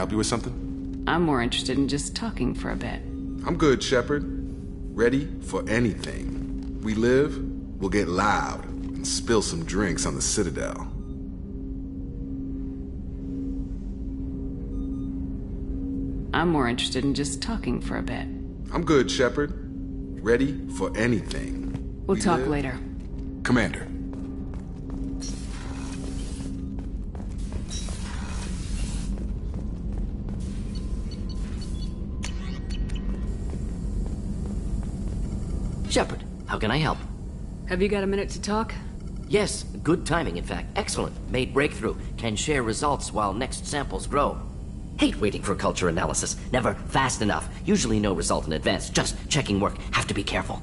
help you with something? I'm more interested in just talking for a bit. I'm good, Shepard. Ready for anything. We live, we'll get loud, and spill some drinks on the Citadel. I'm more interested in just talking for a bit. I'm good, Shepard. Ready for anything. We'll talk live. later. Commander. Shepard, how can I help? Have you got a minute to talk? Yes, good timing, in fact. Excellent. Made breakthrough. Can share results while next samples grow. Hate waiting for culture analysis. Never fast enough. Usually no result in advance. Just checking work. Have to be careful.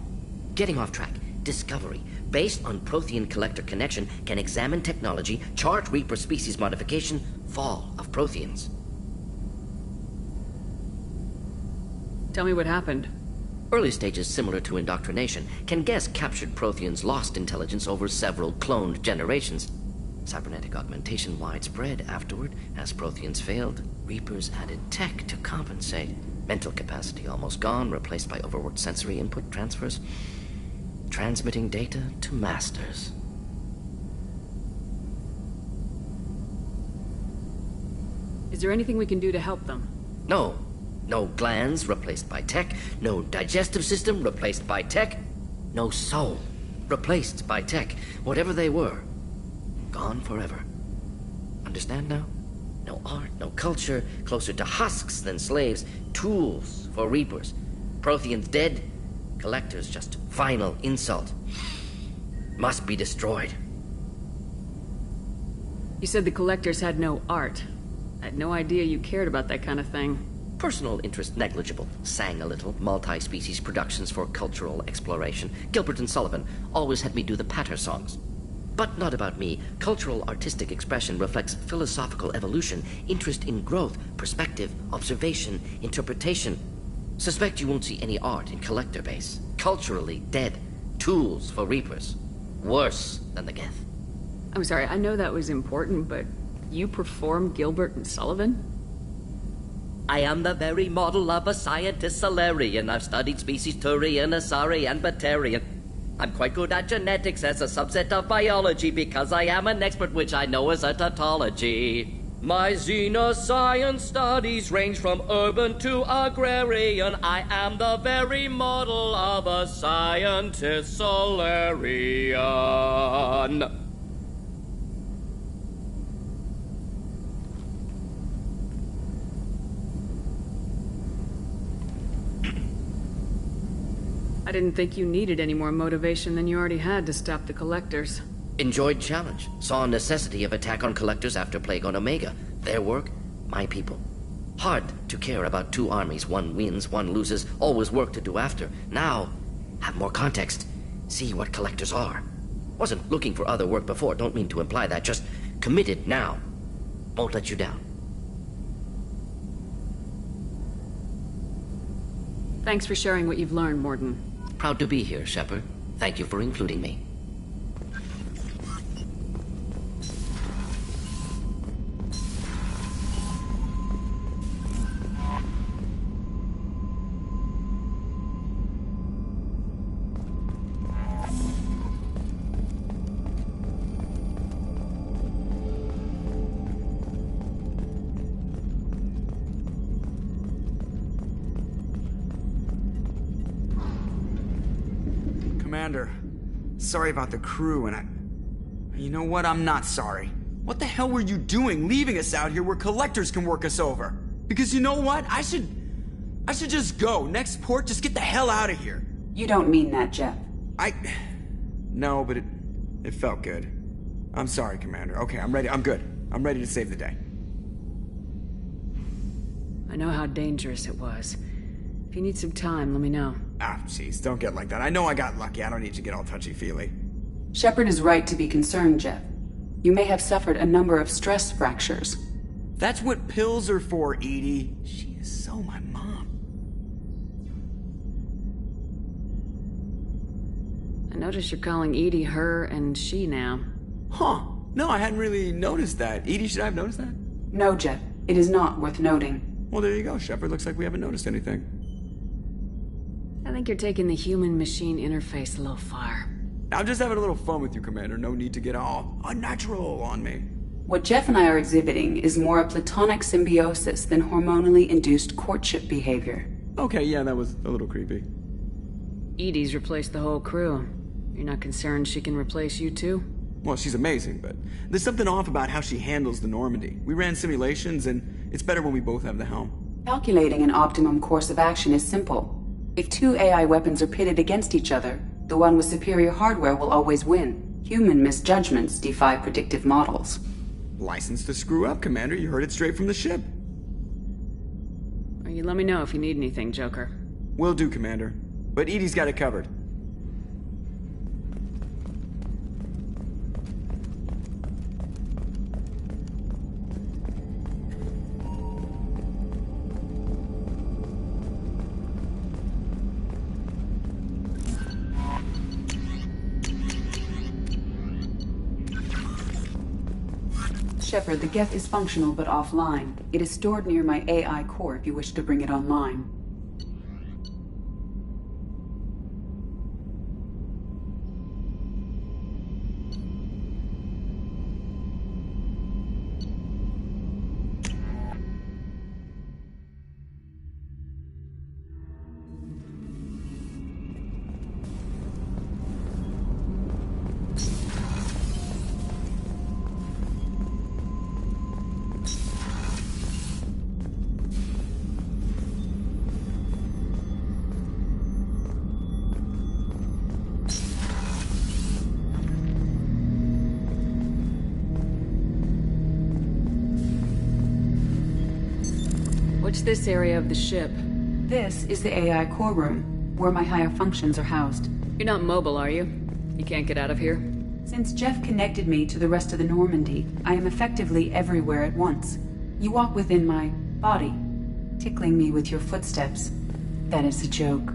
Getting off track. Discovery. Based on Prothean collector connection, can examine technology, chart Reaper species modification, fall of Protheans. Tell me what happened. Early stages similar to indoctrination. Can guess captured Protheans lost intelligence over several cloned generations. Cybernetic augmentation widespread afterward. As Protheans failed, Reapers added tech to compensate. Mental capacity almost gone, replaced by overworked sensory input transfers. Transmitting data to masters. Is there anything we can do to help them? No. No glands replaced by tech. No digestive system replaced by tech. No soul replaced by tech. Whatever they were, gone forever. Understand now? No art, no culture, closer to husks than slaves. Tools for Reapers. Protheans dead. Collectors just final insult. Must be destroyed. You said the collectors had no art. I had no idea you cared about that kind of thing. Personal interest negligible. Sang a little. Multi-species productions for cultural exploration. Gilbert and Sullivan always had me do the patter songs. But not about me. Cultural artistic expression reflects philosophical evolution, interest in growth, perspective, observation, interpretation. Suspect you won't see any art in collector base. Culturally dead. Tools for Reapers. Worse than the Geth. I'm sorry, I know that was important, but you performed Gilbert and Sullivan? I am the very model of a scientist Solarian. I've studied species Turian, Asari, and Batarian. I'm quite good at genetics as a subset of biology because I am an expert, which I know is a tautology. My xenoscience studies range from urban to agrarian. I am the very model of a scientist Solarian. I didn't think you needed any more motivation than you already had to stop the collectors. Enjoyed challenge. Saw necessity of attack on collectors after Plague on Omega. Their work, my people. Hard to care about two armies. One wins, one loses. Always work to do after. Now, have more context. See what collectors are. Wasn't looking for other work before. Don't mean to imply that. Just committed now. Won't let you down. Thanks for sharing what you've learned, Morden. Proud to be here, Shepard. Thank you for including me. Commander, sorry about the crew, and you know what? I'm not sorry. What the hell were you doing leaving us out here where collectors can work us over? Because you know what? I should just go. Next port, just get the hell out of here. You don't mean that, Jeff. No, but it felt good. I'm sorry, Commander. Okay, I'm ready. I'm good. I'm ready to save the day. I know how dangerous it was. If you need some time, let me know. Ah, jeez, don't get like that. I know I got lucky. I don't need to get all touchy-feely. Shepard is right to be concerned, Jeff. You may have suffered a number of stress fractures. That's what pills are for, Edie. She is so my mom. I notice you're calling Edie her and she now. Huh. No, I hadn't really noticed that. Edie, should I have noticed that? No, Jeff. It is not worth noting. Well, there you go, Shepard. Looks like we haven't noticed anything. I think you're taking the human-machine interface a little far. I'm just having a little fun with you, Commander. No need to get all unnatural on me. What Jeff and I are exhibiting is more a platonic symbiosis than hormonally induced courtship behavior. Okay, yeah, that was a little creepy. Edie's replaced the whole crew. You're not concerned she can replace you too? Well, she's amazing, but there's something off about how she handles the Normandy. We ran simulations, and it's better when we both have the helm. Calculating an optimum course of action is simple. If two AI weapons are pitted against each other, the one with superior hardware will always win. Human misjudgments defy predictive models. License to screw up, Commander. You heard it straight from the ship. Well, you let me know if you need anything, Joker. Will do, Commander. But Edie's got it covered. Shepard, the Geth is functional but offline. It is stored near my AI core if you wish to bring it online. What's this area of the ship? This is the AI core room, where my higher functions are housed. You're not mobile, are you? You can't get out of here? Since Jeff connected me to the rest of the Normandy, I am effectively everywhere at once. You walk within my body, tickling me with your footsteps. That is a joke.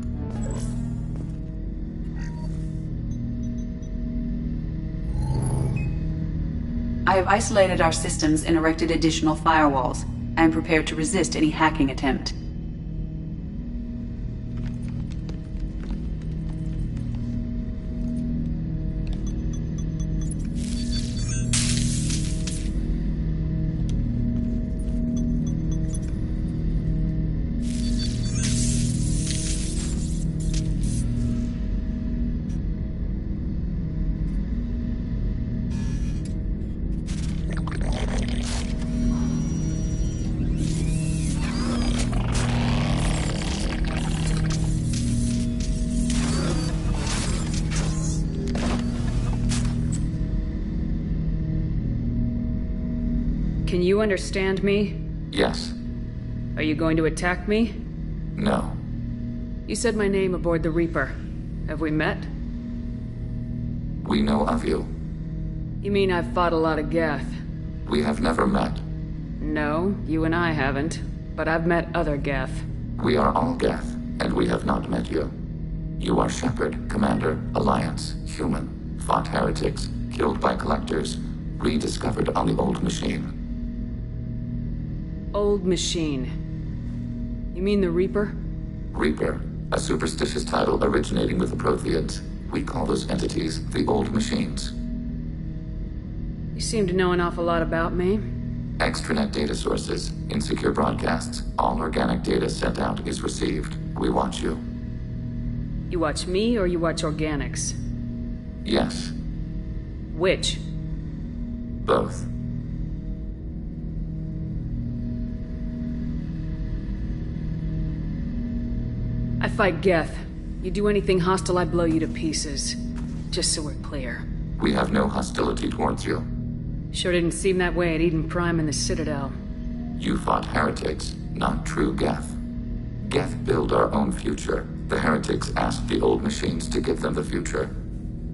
I have isolated our systems and erected additional firewalls. I am prepared to resist any hacking attempt. Can you understand me? Yes. Are you going to attack me? No. You said my name aboard the Reaper. Have we met? We know of you. You mean I've fought a lot of Geth? We have never met. No, you and I haven't. But I've met other Geth. We are all Geth, and we have not met you. You are Shepard, Commander, Alliance, human, fought heretics, killed by collectors, rediscovered on the old machine. Old machine. You mean the Reaper? Reaper, a superstitious title originating with the Protheans. We call those entities the old machines. You seem to know an awful lot about me. Extranet data sources, insecure broadcasts, all organic data sent out is received. We watch you. You watch me or you watch organics? Yes, Which? both. I fight Geth. You do anything hostile, I blow you to pieces. Just so we're clear. We have no hostility towards you. Sure didn't seem that way at Eden Prime and the Citadel. You fought heretics, not true Geth. Geth build our own future. The heretics asked the old machines to give them the future.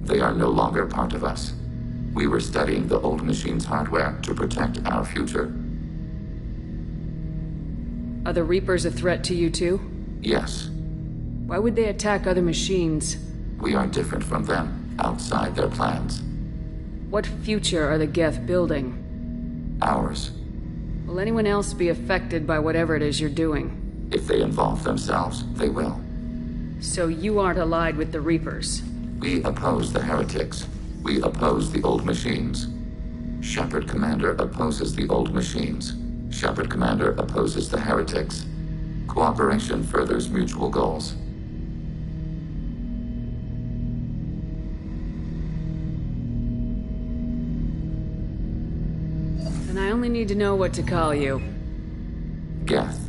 They are no longer part of us. We were studying the old machines' hardware to protect our future. Are the Reapers a threat to you too? Yes, Why would they attack other machines? we are different from them, outside their plans. What future are the Geth building? Ours. Will anyone else be affected by whatever it is you're doing? If they involve themselves, they will. So you aren't allied with the Reapers? We oppose the heretics. We oppose the old machines. Shepard Commander opposes the old machines. Shepard Commander opposes the heretics. Cooperation furthers mutual goals. Then I only need to know what to call you. Geth.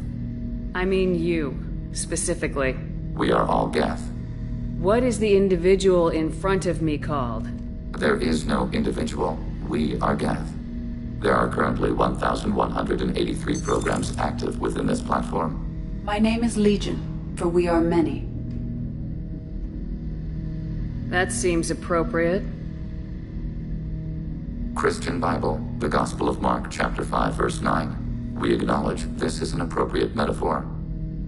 I mean you, specifically. We are all Geth. What is the individual in front of me called? There is no individual. We are Geth. There are currently 1,183 programs active within this platform. My name is Legion, for we are many. That seems appropriate. Christian Bible, the Gospel of Mark, chapter 5, verse 9. We acknowledge this is an appropriate metaphor.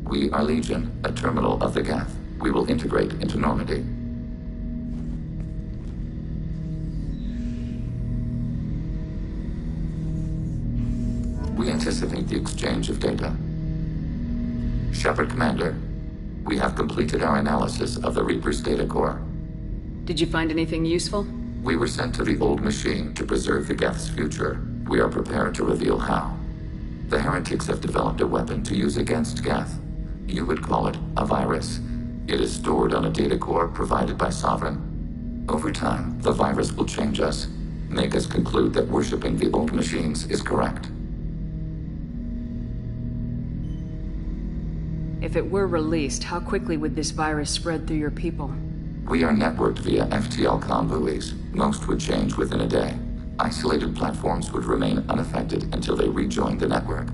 We are Legion, a terminal of the Geth. We will integrate into Normandy. We anticipate the exchange of data. Shepard Commander, we have completed our analysis of the Reaper's data core. Did you find anything useful? We were sent to the old machine to preserve the Geth's future. We are prepared to reveal how. The heretics have developed a weapon to use against Geth. You would call it a virus. It is stored on a data core provided by Sovereign. Over time, the virus will change us, make us conclude that worshipping the old machines is correct. If it were released, how quickly would this virus spread through your people? We are networked via FTL comm buoys. Most would change within a day. Isolated platforms would remain unaffected until they rejoined the network.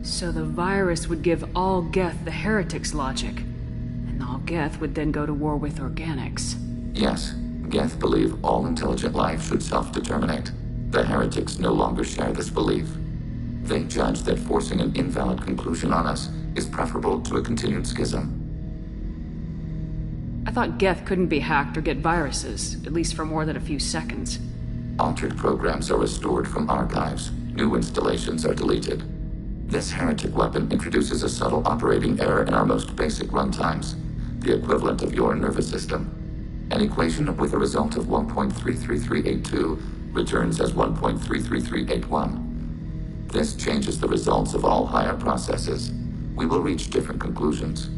So the virus would give all Geth the heretics' logic, and all Geth would then go to war with organics. Yes, Geth believe all intelligent life should self-determinate. The heretics no longer share this belief. They judge that forcing an invalid conclusion on us is preferable to a continued schism. I thought Geth couldn't be hacked or get viruses, at least for more than a few seconds. Altered programs are restored from archives. New installations are deleted. This heretic weapon introduces a subtle operating error in our most basic runtimes, the equivalent of your nervous system. An equation with a result of 1.33382 returns as 1.33381. This changes the results of all higher processes. We will reach different conclusions.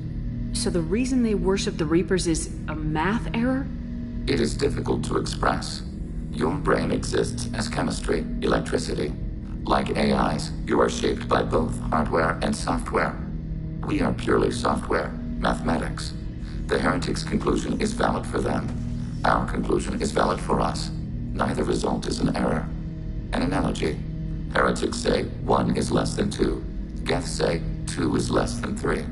So the reason they worship the Reapers is a math error? It is difficult to express. Your brain exists as chemistry, electricity. Like AIs, you are shaped by both hardware and software. We are purely software, mathematics. The heretics' conclusion is valid for them. Our conclusion is valid for us. Neither result is an error. An analogy. Heretics say 1 is less than 2. Geth say 2 is less than 3.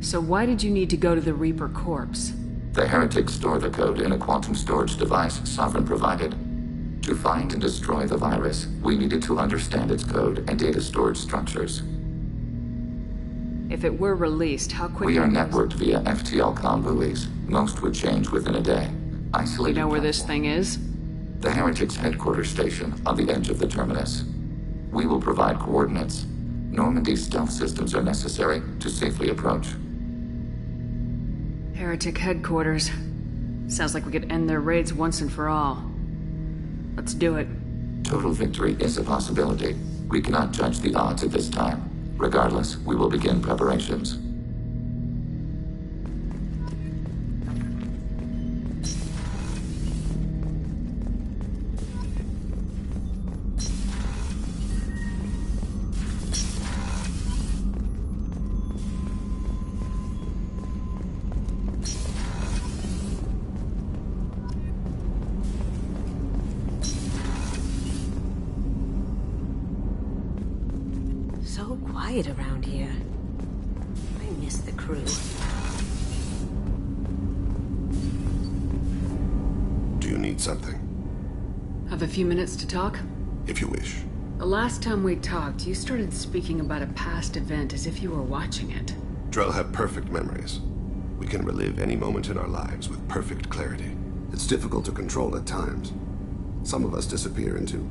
So why did you need to go to the Reaper corpse? The heretics store the code in a quantum storage device Sovereign provided. To find and destroy the virus, we needed to understand its code and data storage structures. If it were released, how quickly... We are networked via FTL comm buoys. Most would change within a day. Isolated. You know where this thing is? The heretics' headquarters station on the edge of the terminus. We will provide coordinates. Normandy's stealth systems are necessary to safely approach. Heretic headquarters. Sounds like we could end their raids once and for all. Let's do it. Total victory is a possibility. We cannot judge the odds at this time. Regardless, we will begin preparations. So quiet around here. I miss the crew. Do you need something? Have a few minutes to talk? If you wish. The last time we talked, you started speaking about a past event as if you were watching it. Drell have perfect memories. We can relive any moment in our lives with perfect clarity. It's difficult to control at times. Some of us disappear into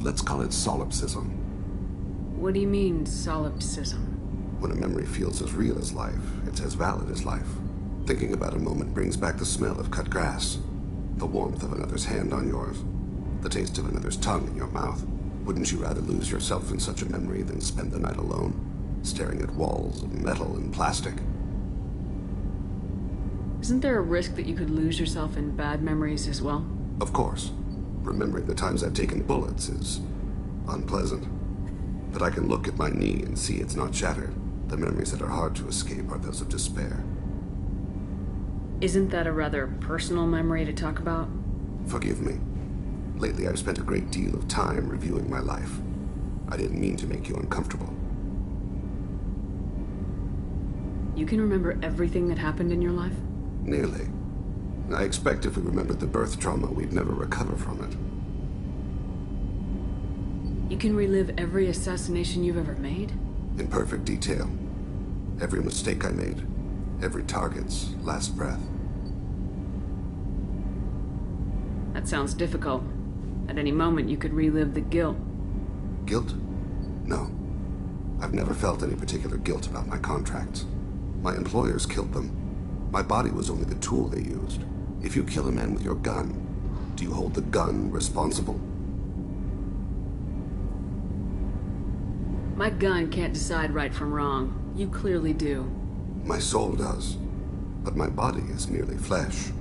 let's call it solipsism. What do you mean, solipsism? When a memory feels as real as life, it's as valid as life. Thinking about a moment brings back the smell of cut grass, the warmth of another's hand on yours, the taste of another's tongue in your mouth. Wouldn't you rather lose yourself in such a memory than spend the night alone, staring at walls of metal and plastic? Isn't there a risk that you could lose yourself in bad memories as well? Of course. Remembering the times I've taken bullets is unpleasant. But I can look at my knee and see it's not shattered. The memories that are hard to escape are those of despair. Isn't that a rather personal memory to talk about? Forgive me. Lately I've spent a great deal of time reviewing my life. I didn't mean to make you uncomfortable. You can remember everything that happened in your life? Nearly. I expect if we remembered the birth trauma, we'd never recover from it. You can relive every assassination you've ever made? In perfect detail. Every mistake I made. Every target's last breath. That sounds difficult. At any moment, you could relive the guilt. Guilt? No. I've never felt any particular guilt about my contracts. My employers killed them. My body was only the tool they used. If you kill a man with your gun, do you hold the gun responsible? My gun can't decide right from wrong. You clearly do. My soul does. But my body is merely flesh.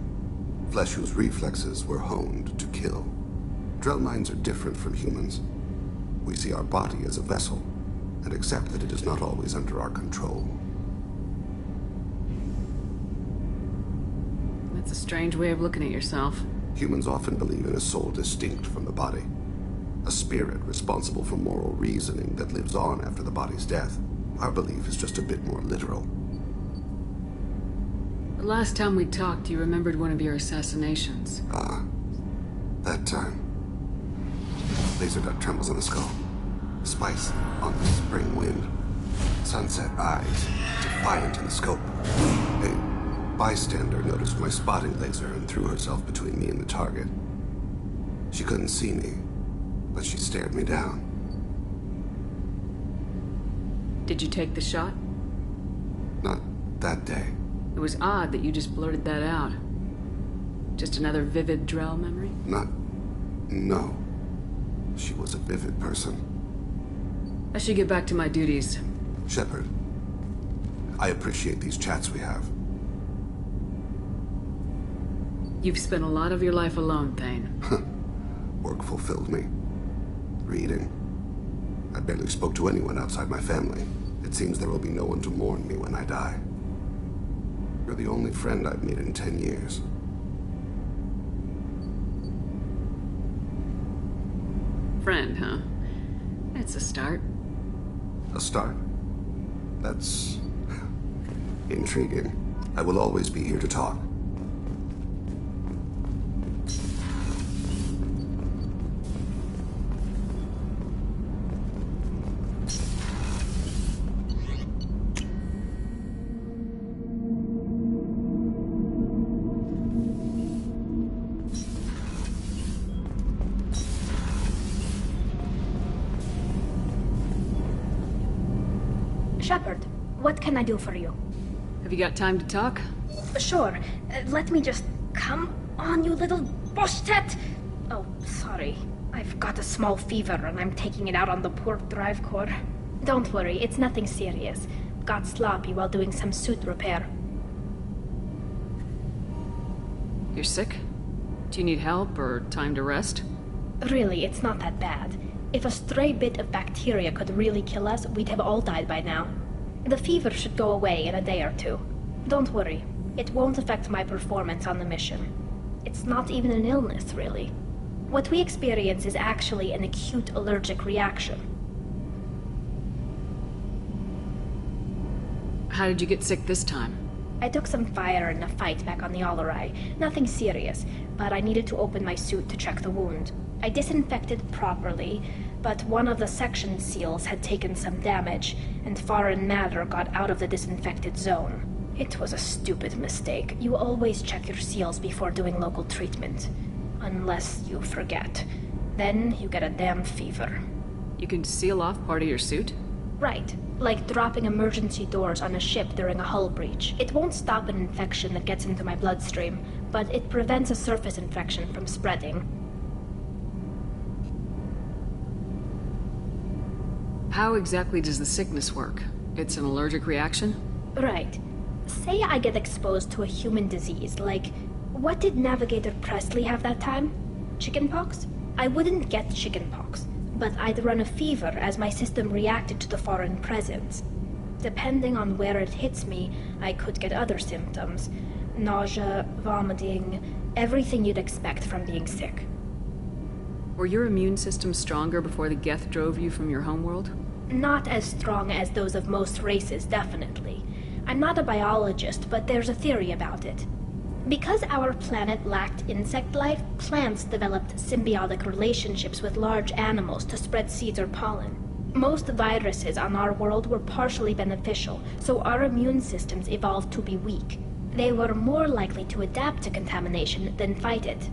Flesh whose reflexes were honed to kill. Drell minds are different from humans. We see our body as a vessel, and accept that it is not always under our control. That's a strange way of looking at yourself. Humans often believe in a soul distinct from the body. A spirit responsible for moral reasoning that lives on after the body's death. Our belief is just a bit more literal. The last time we talked, you remembered one of your assassinations. Ah, that time. Laser dot trembles on the skull. Spice on the spring wind. Sunset eyes, defiant in the scope. A bystander noticed my spotting laser and threw herself between me and the target. She couldn't see me, but she stared me down. Did you take the shot? Not that day. It was odd that you just blurted that out. Just another vivid Drell memory? No. She was a vivid person. I should get back to my duties. Shepard, I appreciate these chats we have. You've spent a lot of your life alone, Thane. Work fulfilled me. Reading. I barely spoke to anyone outside my family. It seems there will be no one to mourn me when I die. You're the only friend I've made in 10 years. Friend, huh? That's a start. A start? That's intriguing. I will always be here to talk. Shepard, what can I do for you? Have you got time to talk? Sure. Let me just... Come on, you little boshtet! Oh, sorry. I've got a small fever and I'm taking it out on the poor drive core. Don't worry, it's nothing serious. Got sloppy while doing some suit repair. You're sick? Do you need help or time to rest? Really, it's not that bad. If a stray bit of bacteria could really kill us, we'd have all died by now. The fever should go away in a day or two. Don't worry. It won't affect my performance on the mission. It's not even an illness, really. What we experience is actually an acute allergic reaction. How did you get sick this time? I took some fire in a fight back on the Allerai. Nothing serious, but I needed to open my suit to check the wound. I disinfected properly, but one of the section seals had taken some damage, and foreign matter got out of the disinfected zone. It was a stupid mistake. You always check your seals before doing local treatment. Unless you forget. Then you get a damn fever. You can seal off part of your suit? Right. Like dropping emergency doors on a ship during a hull breach. It won't stop an infection that gets into my bloodstream, but it prevents a surface infection from spreading. How exactly does the sickness work? It's an allergic reaction? Right. Say I get exposed to a human disease, like... What did Navigator Presley have that time? Chickenpox? I wouldn't get chickenpox, but I'd run a fever as my system reacted to the foreign presence. Depending on where it hits me, I could get other symptoms. Nausea, vomiting, everything you'd expect from being sick. Were your immune system stronger before the Geth drove you from your homeworld? Not as strong as those of most races, definitely. I'm not a biologist, but there's a theory about it. Because our planet lacked insect life, plants developed symbiotic relationships with large animals to spread seeds or pollen. Most viruses on our world were partially beneficial, so our immune systems evolved to be weak. They were more likely to adapt to contamination than fight it.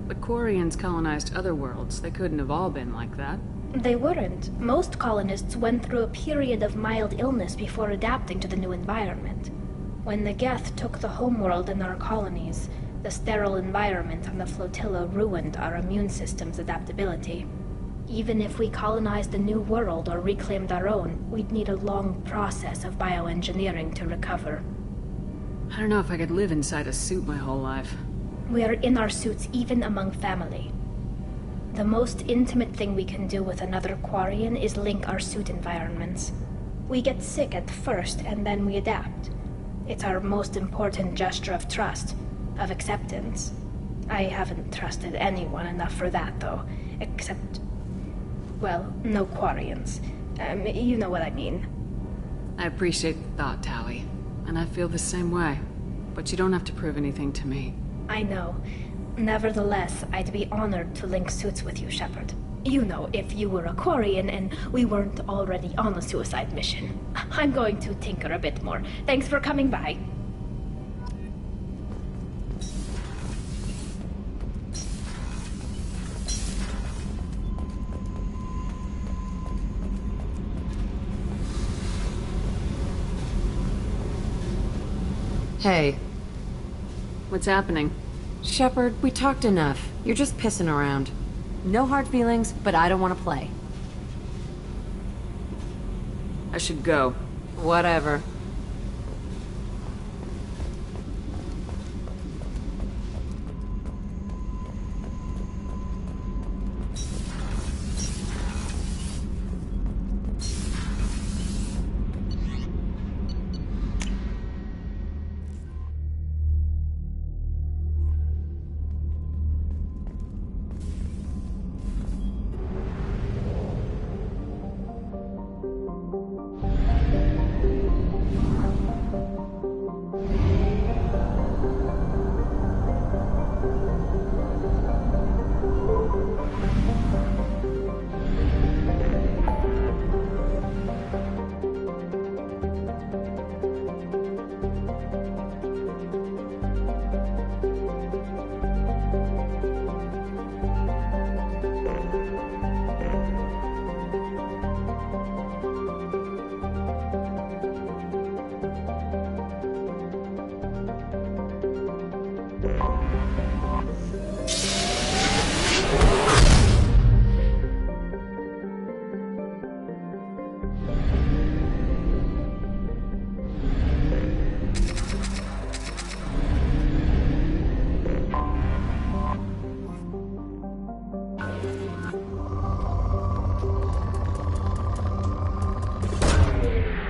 But Quarians colonized other worlds. They couldn't have all been like that. They weren't. Most colonists went through a period of mild illness before adapting to the new environment. When the Geth took the homeworld and our colonies, the sterile environment on the flotilla ruined our immune system's adaptability. Even if we colonized a new world or reclaimed our own, we'd need a long process of bioengineering to recover. I don't know if I could live inside a suit my whole life. We are in our suits even among family. The most intimate thing we can do with another Quarian is link our suit environments. We get sick at first, and then we adapt. It's our most important gesture of trust, of acceptance. I haven't trusted anyone enough for that, though. Except... well, no Quarians. You know what I mean. I appreciate the thought, Tally. And I feel the same way. But you don't have to prove anything to me. I know. Nevertheless, I'd be honored to link suits with you, Shepard. You know, if you were a Quarian and we weren't already on a suicide mission. I'm going to tinker a bit more. Thanks for coming by. Hey. What's happening? Shepard, we talked enough. You're just pissing around. No hard feelings, but I don't want to play. I should go. Whatever.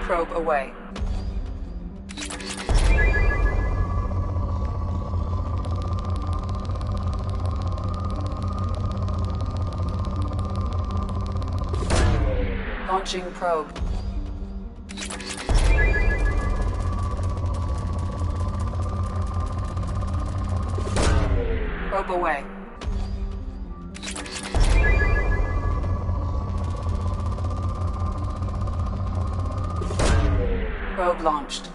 Probe away. Launching probe. Probe away. Probe launched.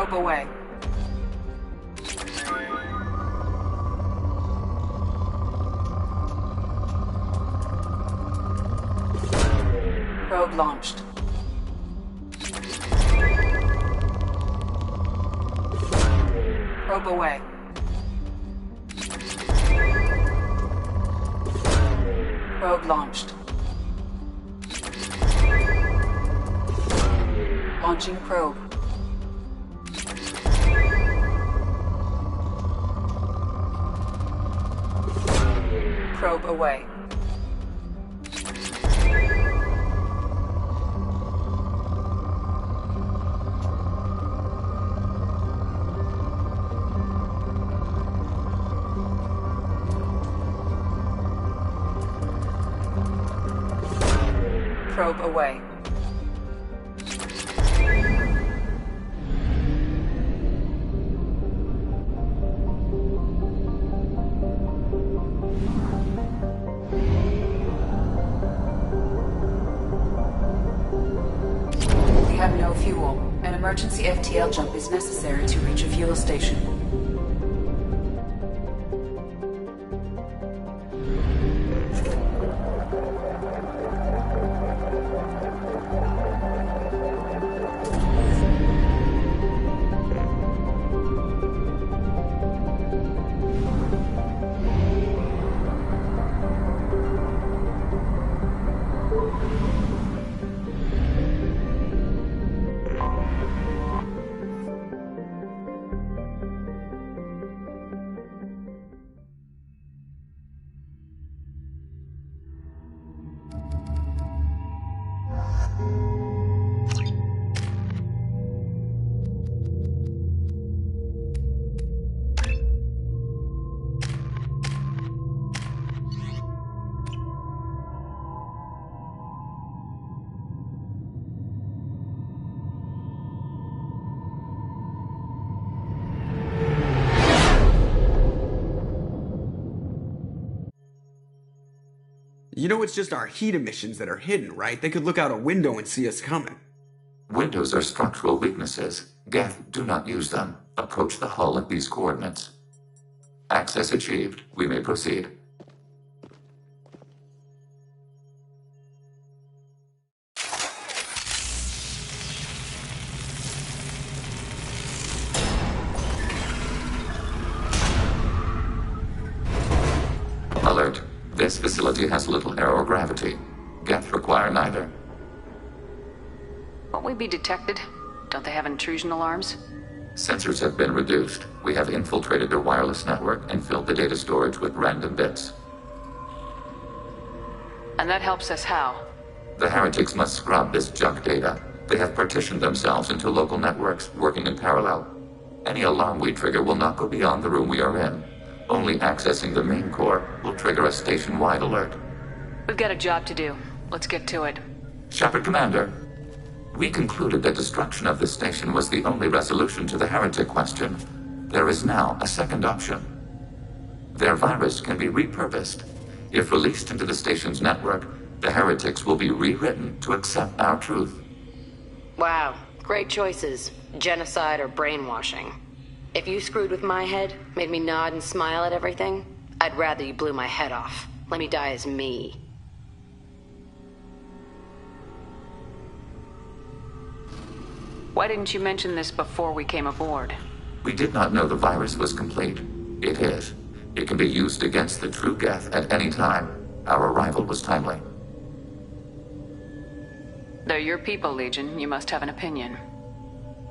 Probe away. Probe launched. Probe away. Probe launched. Launching probe. Probe away. Probe away. We have no fuel. An emergency FTL jump is necessary to reach a fuel station. You know it's just our heat emissions that are hidden, right? They could look out a window and see us coming. Windows are structural weaknesses. Geth, do not use them. Approach the hull at these coordinates. Access achieved. We may proceed. Alert. This facility has little aerogravity. Geth require neither. Won't we be detected? Don't they have intrusion alarms? Sensors have been reduced. We have infiltrated their wireless network and filled the data storage with random bits. And that helps us how? The heretics must scrub this junk data. They have partitioned themselves into local networks, working in parallel. Any alarm we trigger will not go beyond the room we are in. Only accessing the main core will trigger a station-wide alert. We've got a job to do. Let's get to it. Shepard Commander, we concluded that destruction of this station was the only resolution to the heretic question. There is now a second option. Their virus can be repurposed. If released into the station's network, the heretics will be rewritten to accept our truth. Wow, great choices. Genocide or brainwashing. If you screwed with my head, made me nod and smile at everything, I'd rather you blew my head off. Let me die as me. Why didn't you mention this before we came aboard? We did not know the virus was complete. It is. It can be used against the true Geth at any time. Our arrival was timely. They're your people, Legion. You must have an opinion.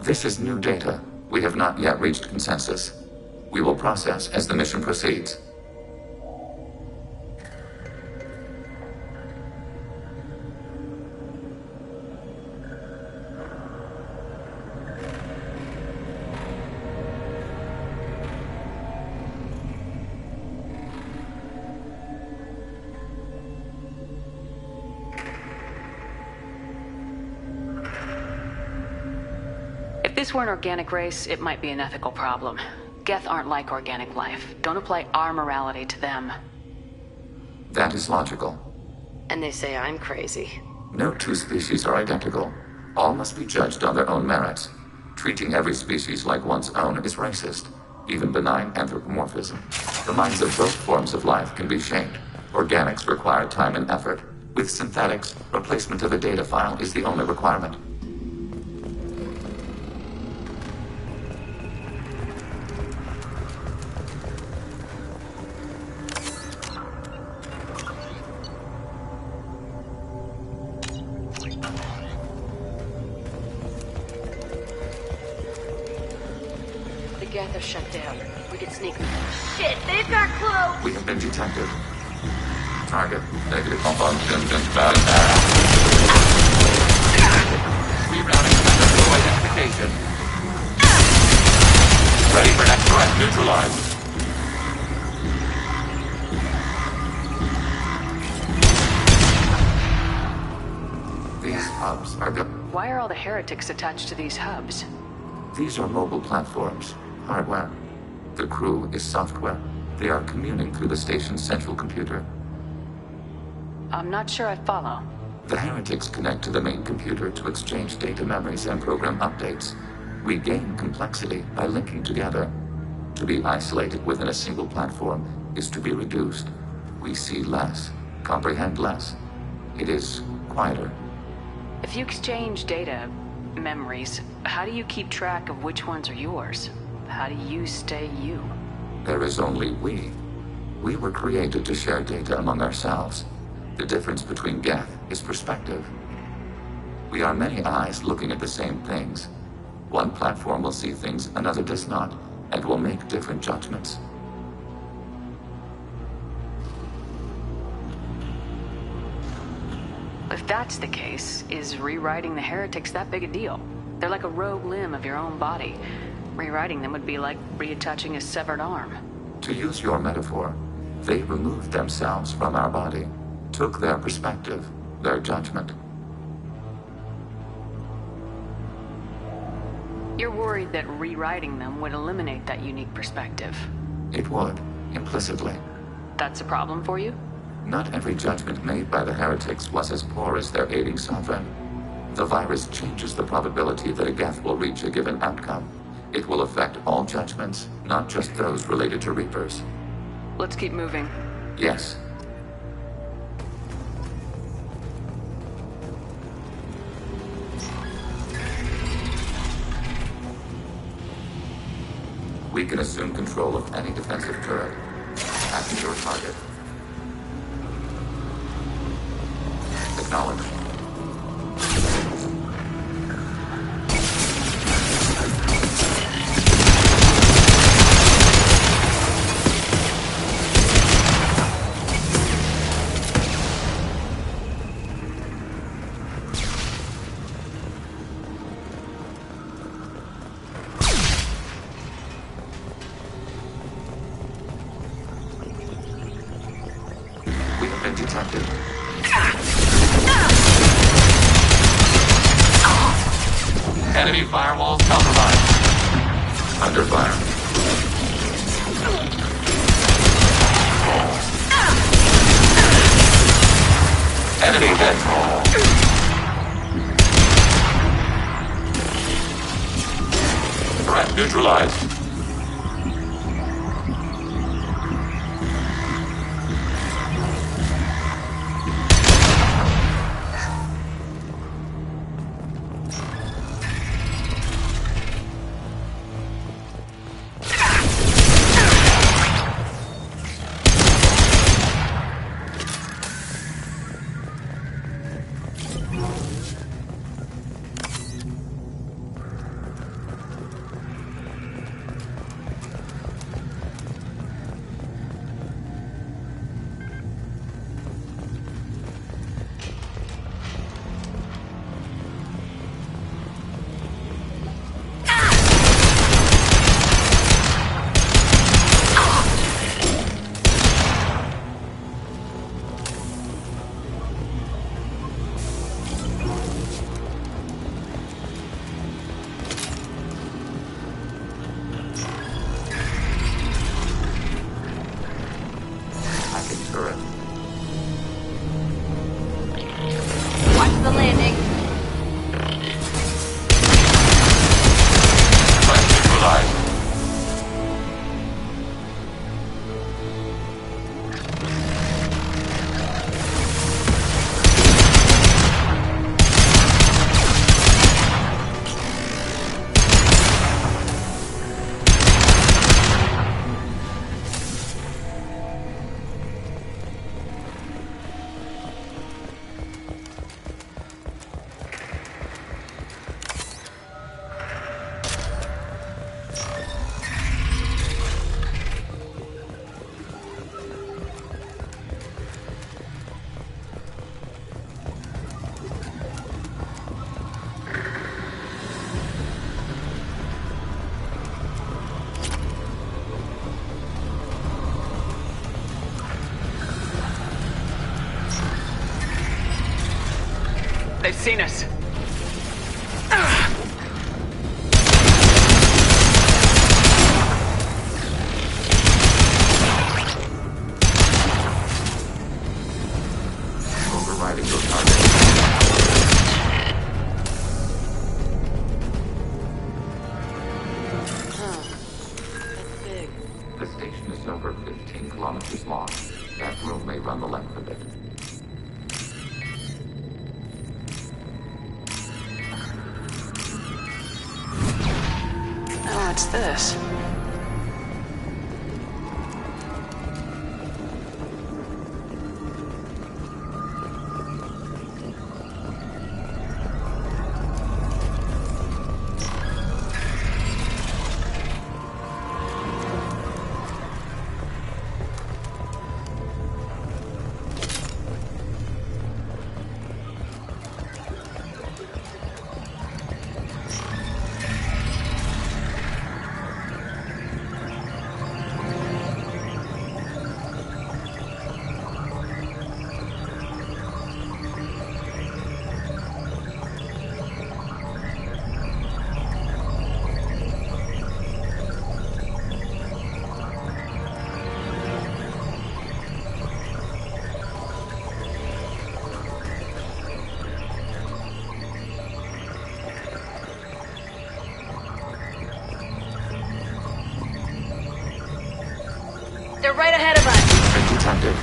This is new data. We have not yet reached consensus. We will process as the mission proceeds. If this were an organic race, it might be an ethical problem. Geth aren't like organic life. Don't apply our morality to them. That is logical. And they say I'm crazy. No two species are identical. All must be judged on their own merits. Treating every species like one's own is racist, even benign anthropomorphism. The minds of both forms of life can be shaped. Organics require time and effort. With synthetics, replacement of a data file is the only requirement. The Geth are shut down. We could sneak them. Shit, they've got clue! We have been detected. Target, negative function, valid. Rerouting and no identification. Ready for next threat, neutralized. These hubs are Why are all the heretics attached to these hubs? These are mobile platforms, hardware. The crew is software. They are communing through the station's central computer. I'm not sure I follow. The heretics connect to the main computer to exchange data memories and program updates. We gain complexity by linking together. To be isolated within a single platform is to be reduced. We see less, comprehend less. It is quieter. If you exchange data, memories, how do you keep track of which ones are yours? How do you stay you? There is only we. We were created to share data among ourselves. The difference between Geth is perspective. We are many eyes looking at the same things. One platform will see things another does not, and will make different judgments. If that's the case, is rewriting the heretics that big a deal? They're like a rogue limb of your own body. Rewriting them would be like reattaching a severed arm. To use your metaphor, they removed themselves from our body, took their perspective, their judgment. You're worried that rewriting them would eliminate that unique perspective. It would, implicitly. That's a problem for you? Not every judgment made by the heretics was as poor as their aiding sovereign. The virus changes the probability that a Geth will reach a given outcome. It will affect all judgments, not just those related to Reapers. Let's keep moving. Yes. We can assume control of any defensive turret. After your target. Acknowledge. We have been detected. Enemy firewalls compromised. Under fire. Enemy hit. Threat neutralized. They've seen us. Overriding your target. That's big. The station is over 15 kilometers long. That room may run the length of it. Oh, what's this? They're right ahead of us. Detected.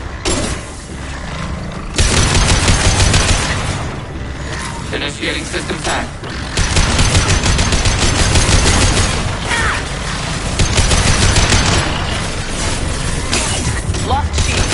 Initiating system tag. Lost shield.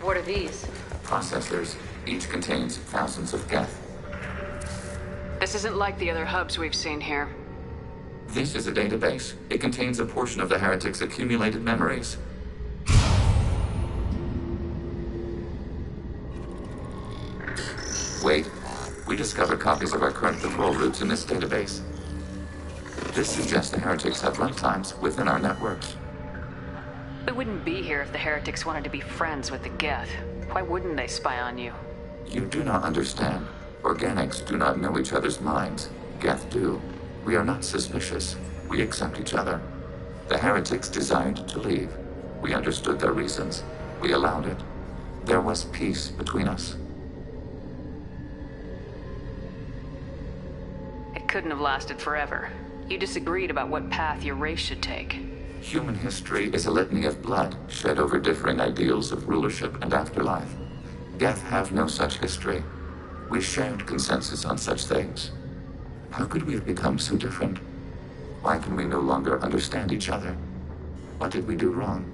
What are these? Processors. Each contains thousands of geth. This isn't like the other hubs we've seen here. This is a database. It contains a portion of the heretics' accumulated memories. Wait. We discovered copies of our current patrol routes in this database. This suggests the heretics have runtimes within our networks. We wouldn't be here if the heretics wanted to be friends with the Geth. Why wouldn't they spy on you? You do not understand. Organics do not know each other's minds. Geth do. We are not suspicious. We accept each other. The heretics desired to leave. We understood their reasons. We allowed it. There was peace between us. It couldn't have lasted forever. You disagreed about what path your race should take. Human history is a litany of blood shed over differing ideals of rulership and afterlife. Geth have no such history. We shared consensus on such things. How could we have become so different? Why can we no longer understand each other? What did we do wrong?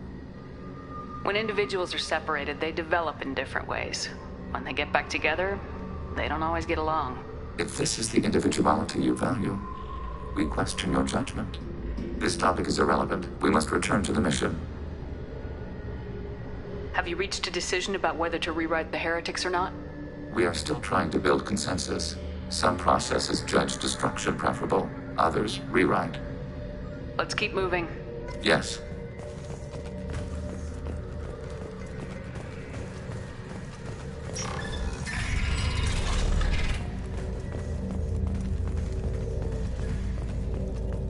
When individuals are separated, they develop in different ways. When they get back together, they don't always get along. If this is the individuality you value, we question your judgment. This topic is irrelevant. We must return to the mission. Have you reached a decision about whether to rewrite the heretics or not? We are still trying to build consensus. Some processes judge destruction preferable, others rewrite. Let's keep moving. Yes.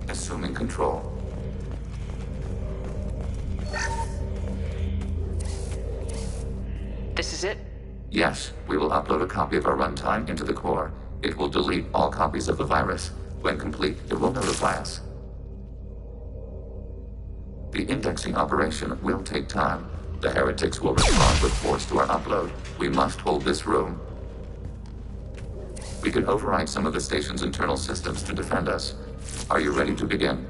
Assuming control. This is it? Yes, we will upload a copy of our runtime into the core. It will delete all copies of the virus. When complete, it will notify us. The indexing operation will take time. The heretics will respond with force to our upload. We must hold this room. We can override some of the station's internal systems to defend us. Are you ready to begin?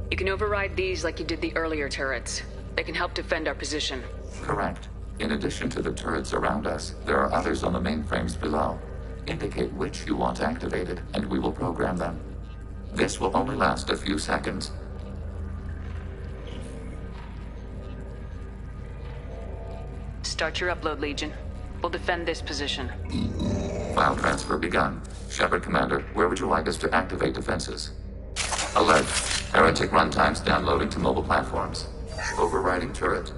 You can override these like you did the earlier turrets. They can help defend our position. Correct. In addition to the turrets around us, there are others on the mainframes below. Indicate which you want activated, and we will program them. This will only last a few seconds. Start your upload, Legion. We'll defend this position. File transfer begun. Shepard Commander, where would you like us to activate defenses? Alert. Heretic runtimes downloading to mobile platforms. Overriding turret.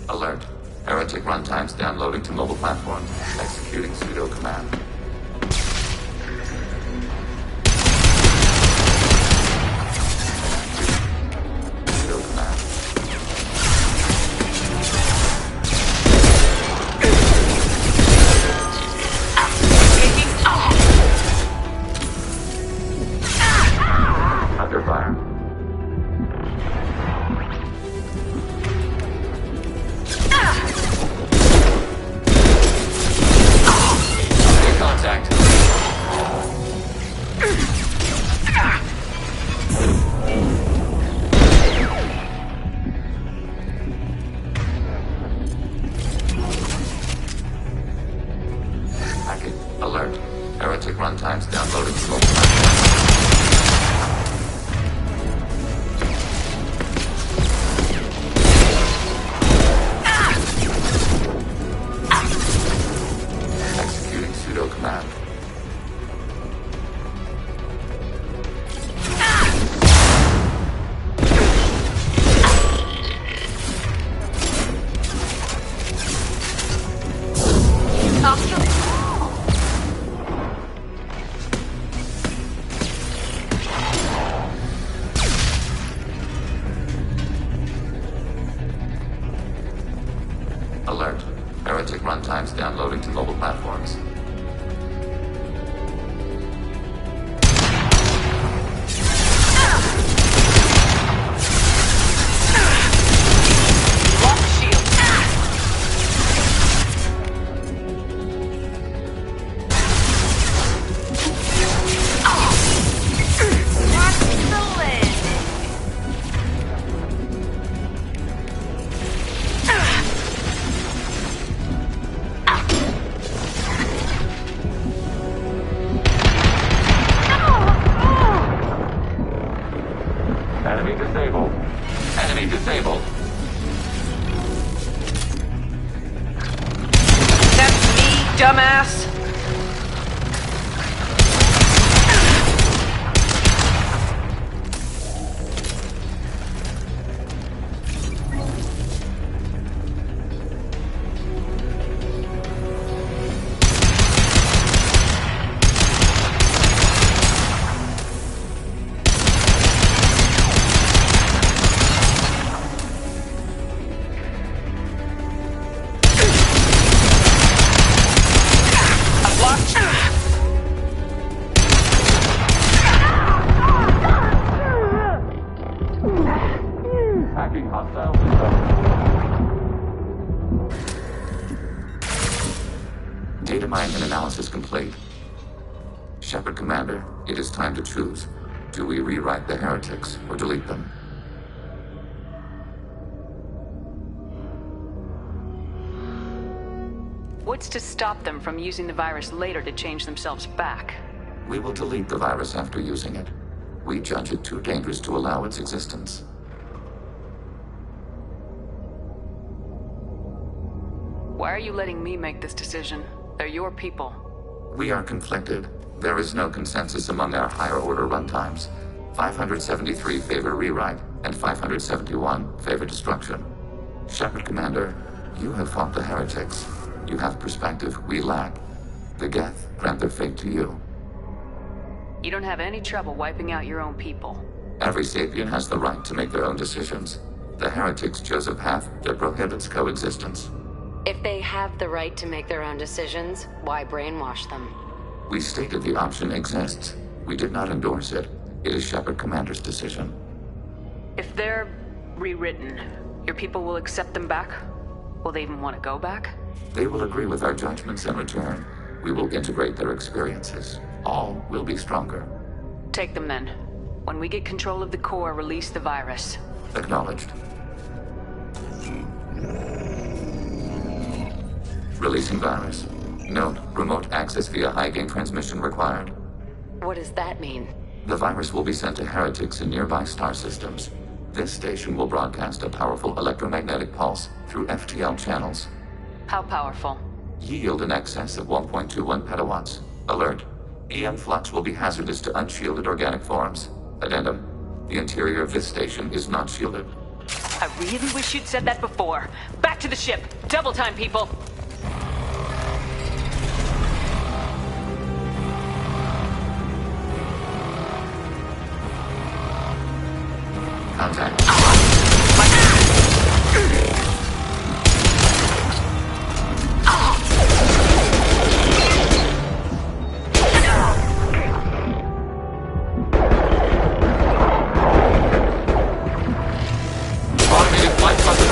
Alert. Heretic runtimes downloading to mobile platforms. Executing pseudo command. Pseudo command. Under fire. Contact. Packet. Alert. Heretic runtimes downloading to mobile platforms. Executing pseudo command. Alert. Heretic runtimes downloading to mobile platforms. Enemy disabled. Enemy disabled. That's me, dumbass! Hacking hostile. Data mine and analysis complete. Shepard Commander, it is time to choose. Do we rewrite the heretics or delete them? What's to stop them from using the virus later to change themselves back? We will delete the virus after using it. We judge it too dangerous to allow its existence. Why are you letting me make this decision? They're your people. We are conflicted. There is no consensus among our higher-order runtimes. 573 favor rewrite, and 571 favor destruction. Shepard Commander, you have fought the heretics. You have perspective we lack. The Geth grant their fate to you. You don't have any trouble wiping out your own people. Every sapient has the right to make their own decisions. The heretics chose a path that prohibits coexistence. If they have the right to make their own decisions, why brainwash them? We stated the option exists. We did not endorse it. It is Shepard Commander's decision. If they're rewritten, your people will accept them back? Will they even want to go back? They will agree with our judgments in return. We will integrate their experiences. All will be stronger. Take them then. When we get control of the core, release the virus. Acknowledged. Releasing virus. Note, remote access via high-gain transmission required. What does that mean? The virus will be sent to heretics in nearby star systems. This station will broadcast a powerful electromagnetic pulse through FTL channels. How powerful? Yield in excess of 1.21 petawatts. Alert. EM flux will be hazardous to unshielded organic forms. Addendum. The interior of this station is not shielded. I really wish you'd said that before. Back to the ship. Double time, people. Contact. Automated flight button.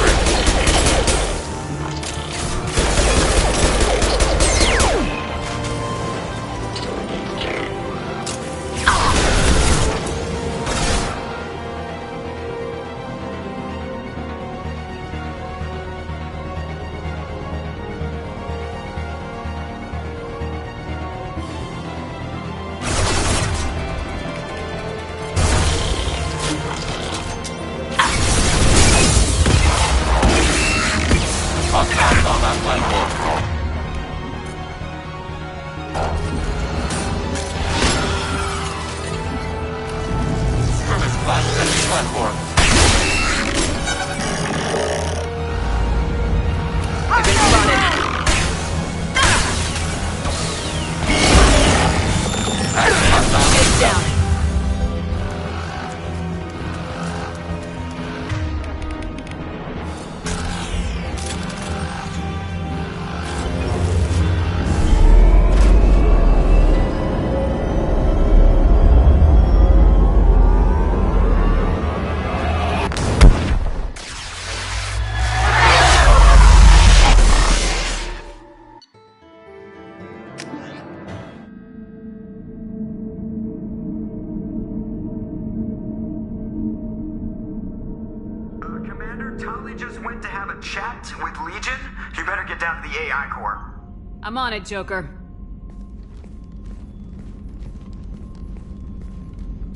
Tali just went to have a chat with Legion. You better get down to the AI core. I'm on it, Joker.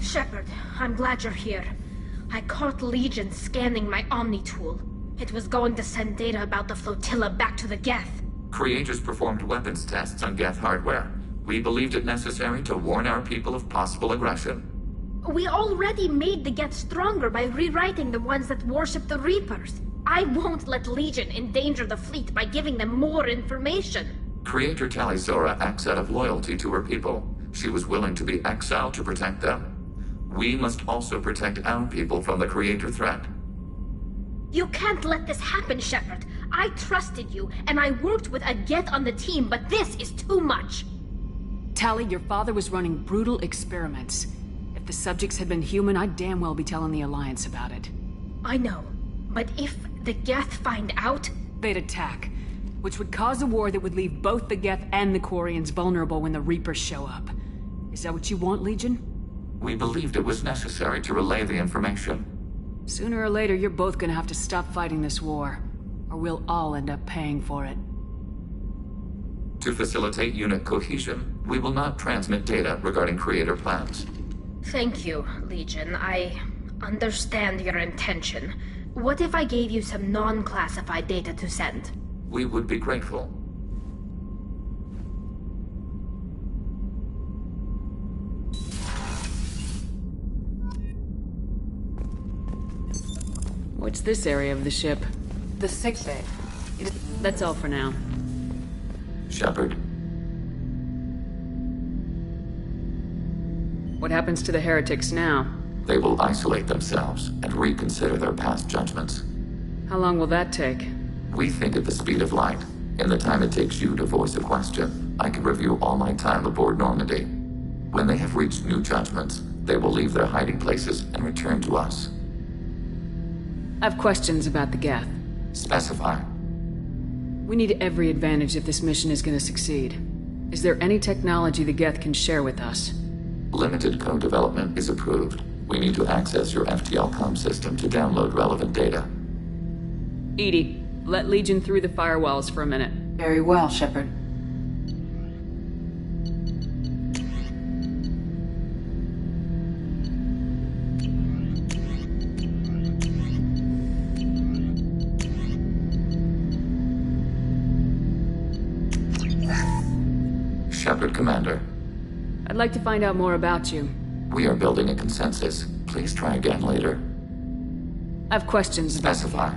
Shepard, I'm glad you're here. I caught Legion scanning my Omni tool. It was going to send data about the flotilla back to the Geth. Creators performed weapons tests on Geth hardware. We believed it necessary to warn our people of possible aggression. We already made the Geth stronger by rewriting the ones that worship the Reapers. I won't let Legion endanger the fleet by giving them more information. Creator Tali Zora acts out of loyalty to her people. She was willing to be exiled to protect them. We must also protect our people from the Creator threat. You can't let this happen, Shepard. I trusted you, and I worked with a Geth on the team, but this is too much. Tali, your father was running brutal experiments. If the subjects had been human, I'd damn well be telling the Alliance about it. I know, but if the Geth find out... They'd attack, which would cause a war that would leave both the Geth and the Quarians vulnerable when the Reapers show up. Is that what you want, Legion? We believed it was necessary to relay the information. Sooner or later, you're both gonna have to stop fighting this war, or we'll all end up paying for it. To facilitate unit cohesion, we will not transmit data regarding Creator plans. Thank you, Legion. I understand your intention. What if I gave you some non-classified data to send? We would be grateful. What's this area of the ship? The sick bay. That's all for now. Shepard. What happens to the heretics now? They will isolate themselves and reconsider their past judgments. How long will that take? We think at the speed of light. In the time it takes you to voice a question, I can review all my time aboard Normandy. When they have reached new judgments, they will leave their hiding places and return to us. I have questions about the Geth. Specify. We need every advantage if this mission is going to succeed. Is there any technology the Geth can share with us? Limited code development is approved. We need to access your FTL comm system to download relevant data. Edie, let Legion through the firewalls for a minute. Very well, Shepard. Shepard, Commander. I'd like to find out more about you. We are building a consensus. Please try again later. I have questions about Specify.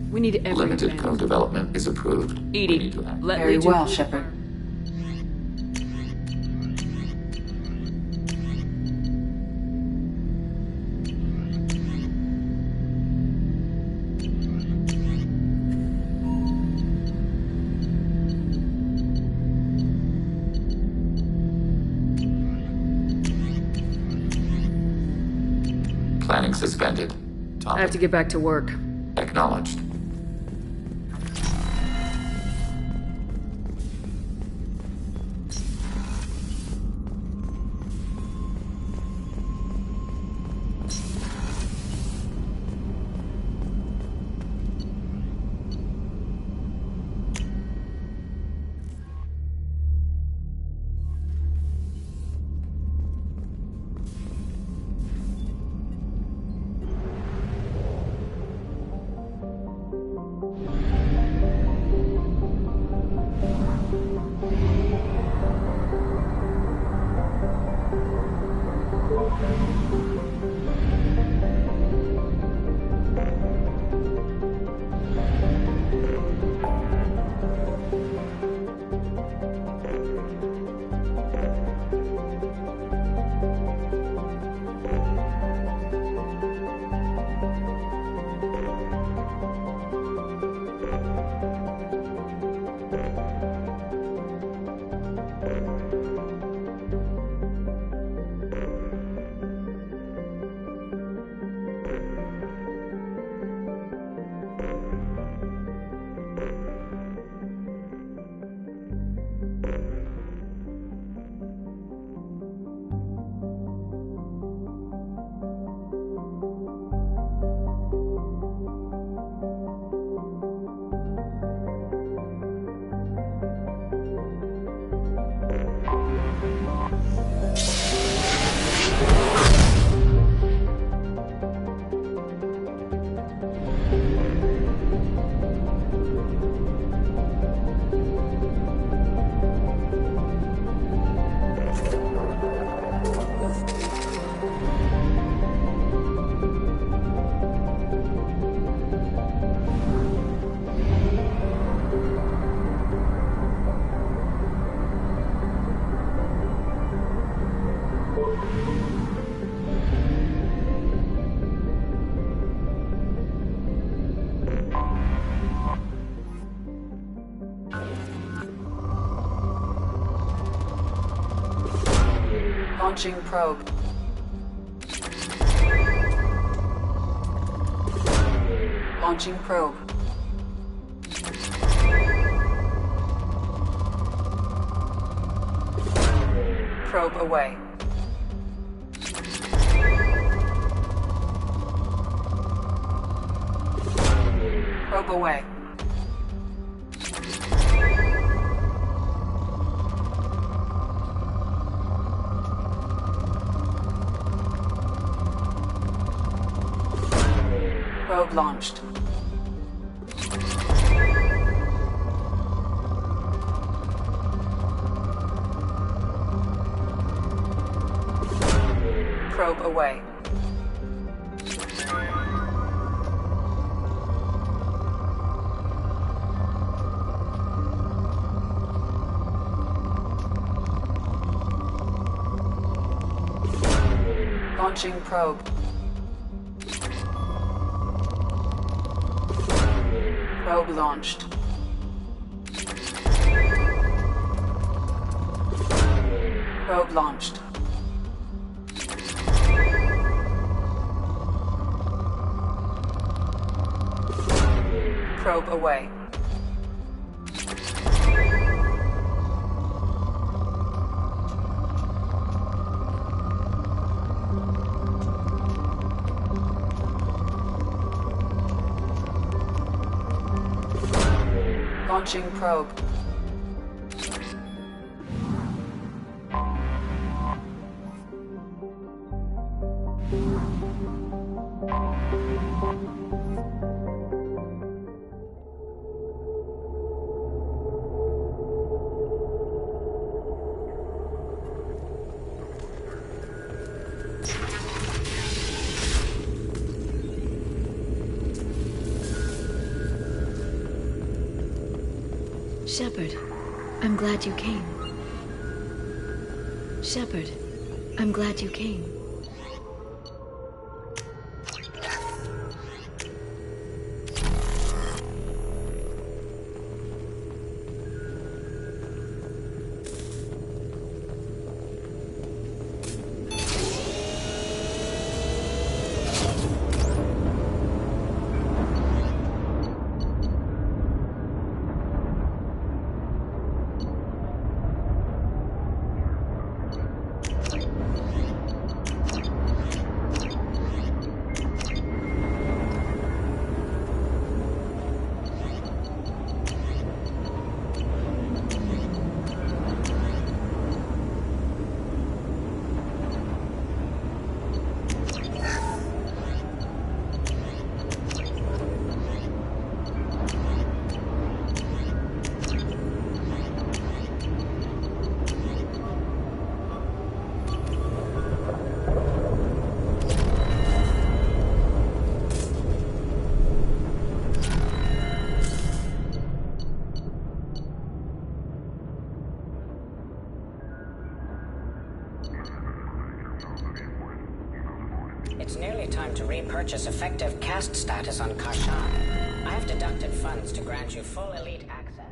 We need every Limited advantage. co-development is approved. We Edie, need to act. let Very Legion... well, Shepard. Planning suspended. I have to get back to work. Acknowledged. Launching probe. Launching probe. Probe away. Probe away. Probe launched. Probe away. Launching probe. Probe launched. Probe launched. Probe away. Launching probe. Shepard, I'm glad you came. Shepard, I'm glad you came. It's nearly time to repurchase effective caste status on Kashan. I have deducted funds to grant you full elite access.